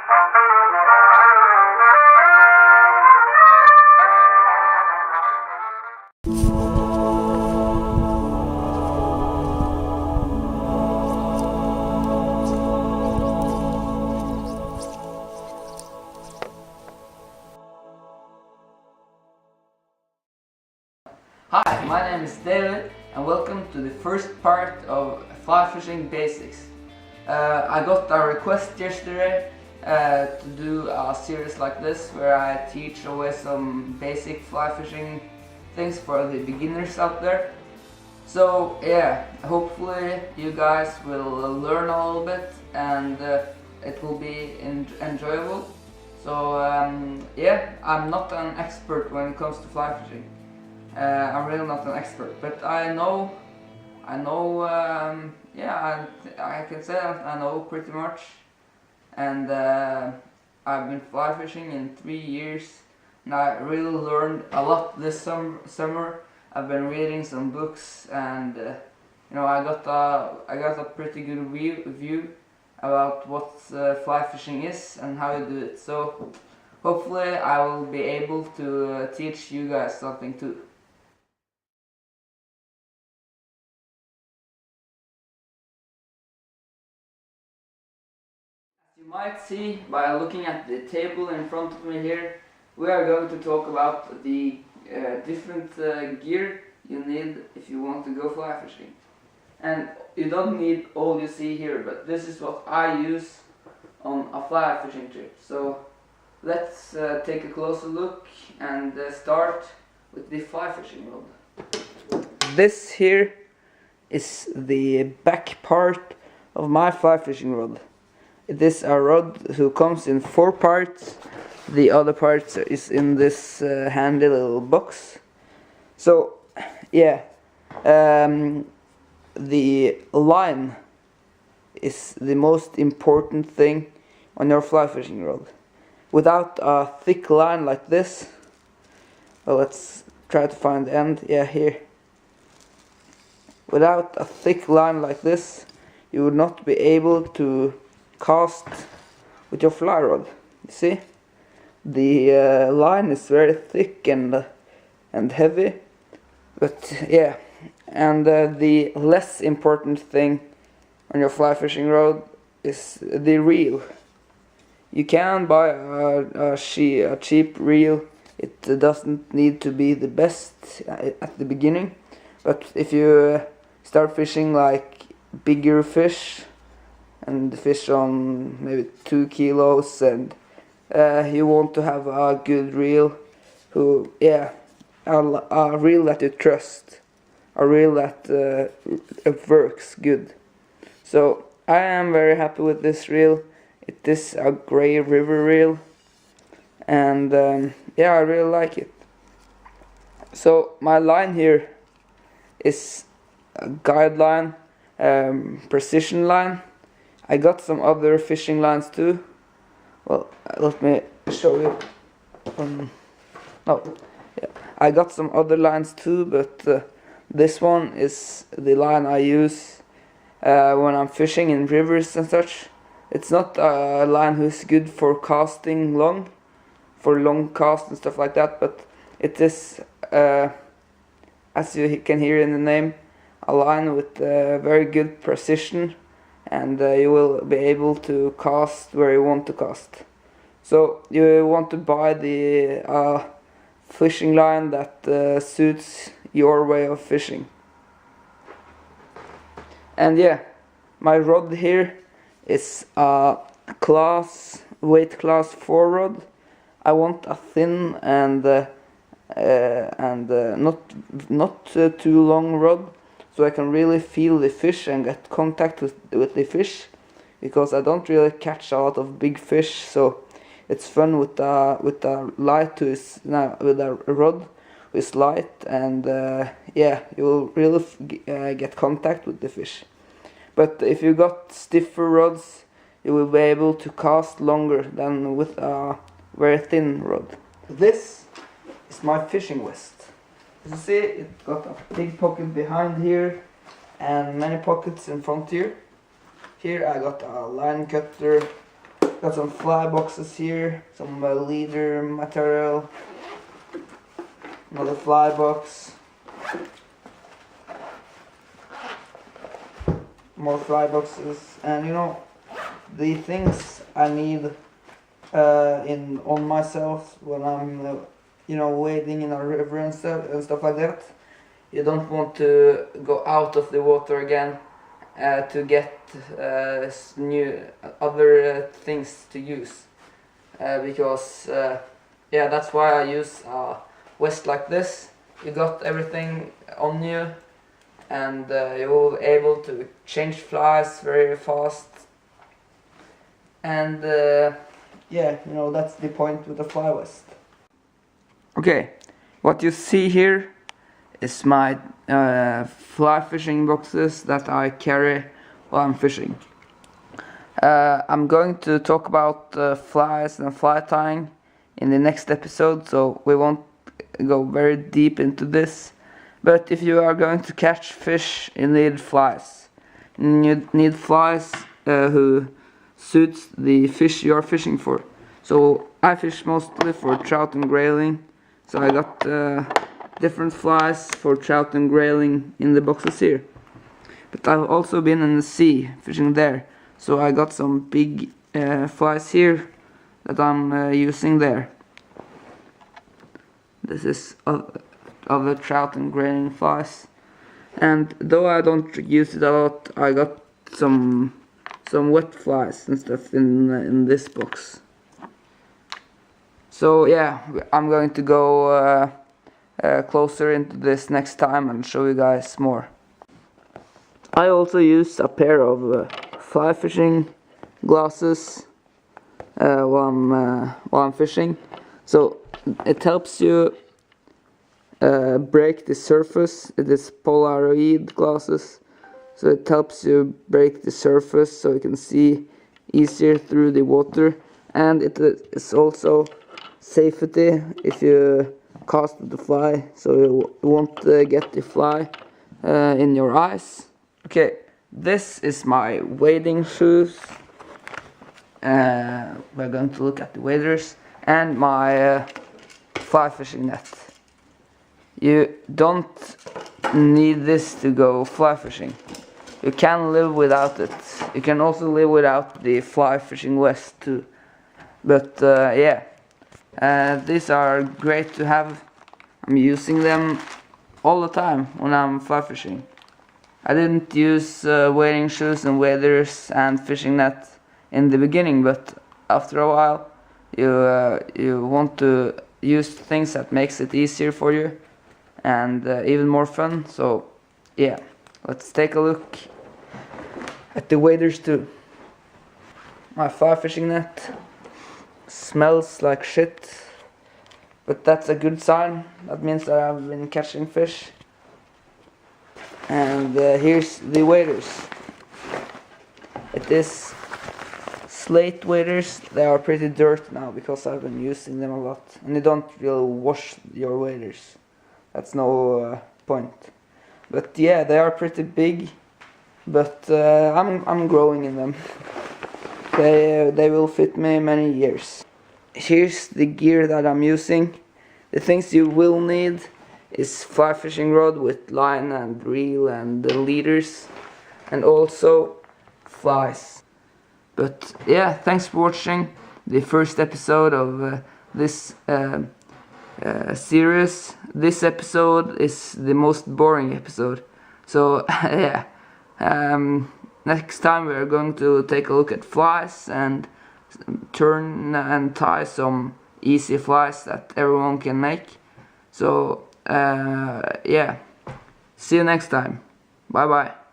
Hi, my name is David and welcome to the first part of fly fishing basics. I got a request yesterday to do a series like this where I teach away some basic fly fishing things for the beginners out there. So yeah, hopefully you guys will learn a little bit and it will be enjoyable. So yeah, I'm not an expert when it comes to fly fishing. I'm really not an expert, but I know, yeah, I can say that I know pretty much, and I've been fly fishing in 3 years, and I really learned a lot this summer. I've been reading some books, and you know, I got a pretty good view about what fly fishing is and how you do it. So hopefully I will be able to teach you guys something too. You might see by looking at the table in front of me here, we are going to talk about the different gear you need if you want to go fly fishing. And you don't need all you see here, but this is what I use on a fly fishing trip. So let's take a closer look and start with the fly fishing rod. This here is the back part of my fly fishing rod. It is a rod who comes in 4 parts. The other part is in this handy little box. So yeah, the line is the most important thing on your fly fishing rod. Without a thick line like this, well, let's try to find the end. Yeah, here. Without a thick line like this, you would not be able to cast with your fly rod. You see, the line is very thick and heavy, but yeah, and the less important thing on your fly fishing rod is the reel. You can buy a cheap reel. It doesn't need to be the best at the beginning, but if you start fishing like bigger fish and fish on maybe 2 kilos, and you want to have a good reel, a reel that you trust, a reel that works good. So I am very happy with this reel. It is a gray river reel, and yeah, I really like it. So my line here is a guideline, precision line. I got some other fishing lines too. Well, let me show you. I got some other lines too, but this one is the line I use when I'm fishing in rivers and such. It's not a line who's good for casting long, for long casts and stuff like that, but it is, as you can hear in the name, a line with very good precision, and you will be able to cast where you want to cast. So you want to buy the fishing line that suits your way of fishing. And yeah, my rod here is a weight class 4 rod. I want a thin and not too long rod, so I can really feel the fish and get contact with the fish, because I don't really catch a lot of big fish. So it's fun with a light with a rod who is light, and yeah, you will really get contact with the fish. But if you got stiffer rods, you will be able to cast longer than with a very thin rod. This is my fishing vest. As you see, it got a big pocket behind here and many pockets in front here. Here I got a line cutter Got some fly boxes here, some leader material, another fly box, more fly boxes, and you know, the things I need on myself when I'm you know, wading in a river and stuff like that. You don't want to go out of the water again to get new other things to use, because yeah, that's why I use a vest like this. You got everything on you, and you're able to change flies very fast, and yeah, you know, that's the point with the fly vest. Okay, what you see here is my fly fishing boxes that I carry while I'm fishing. I'm going to talk about flies and fly tying in the next episode, so we won't go very deep into this. But if you are going to catch fish, you need flies. You need flies who suits the fish you are fishing for. So I fish mostly for trout and grayling, so I got different flies for trout and grayling in the boxes here. But I've also been in the sea fishing there, so I got some big flies here that I'm using there. This is other trout and grayling flies, and though I don't use it a lot, I got some wet flies and stuff in this box. So yeah, I'm going to go closer into this next time and show you guys more. I also use a pair of fly fishing glasses while I'm fishing, so it helps you break the surface. It is Polaroid glasses, so it helps you break the surface so you can see easier through the water, and it is also safety if you cast the fly, so you won't get the fly in your eyes. Okay, this is my wading shoes. We're going to look at the waders and my fly fishing net. You don't need this to go fly fishing. You can live without it. You can also live without the fly fishing vest too. But yeah, these are great to have. I'm using them all the time when I'm fly fishing. I didn't use wading shoes and waders and fishing net in the beginning, but after a while you want to use things that makes it easier for you and even more fun. So yeah, let's take a look at the waders too. My fly fishing net smells like shit, but that's a good sign. That means that I've been catching fish. And here's the waders. It is slate waders. They are pretty dirty now because I've been using them a lot, and you don't really wash your waders. That's no point. But yeah, they are pretty big, but I'm growing in them. They will fit me many years. Here's the gear that I'm using. The things you will need is fly fishing rod with line and reel and the leaders, and also flies. But yeah, thanks for watching the first episode of this series. This episode is the most boring episode, so yeah, next time we're going to take a look at flies and turn and tie some easy flies that everyone can make. So yeah, see you next time. Bye bye.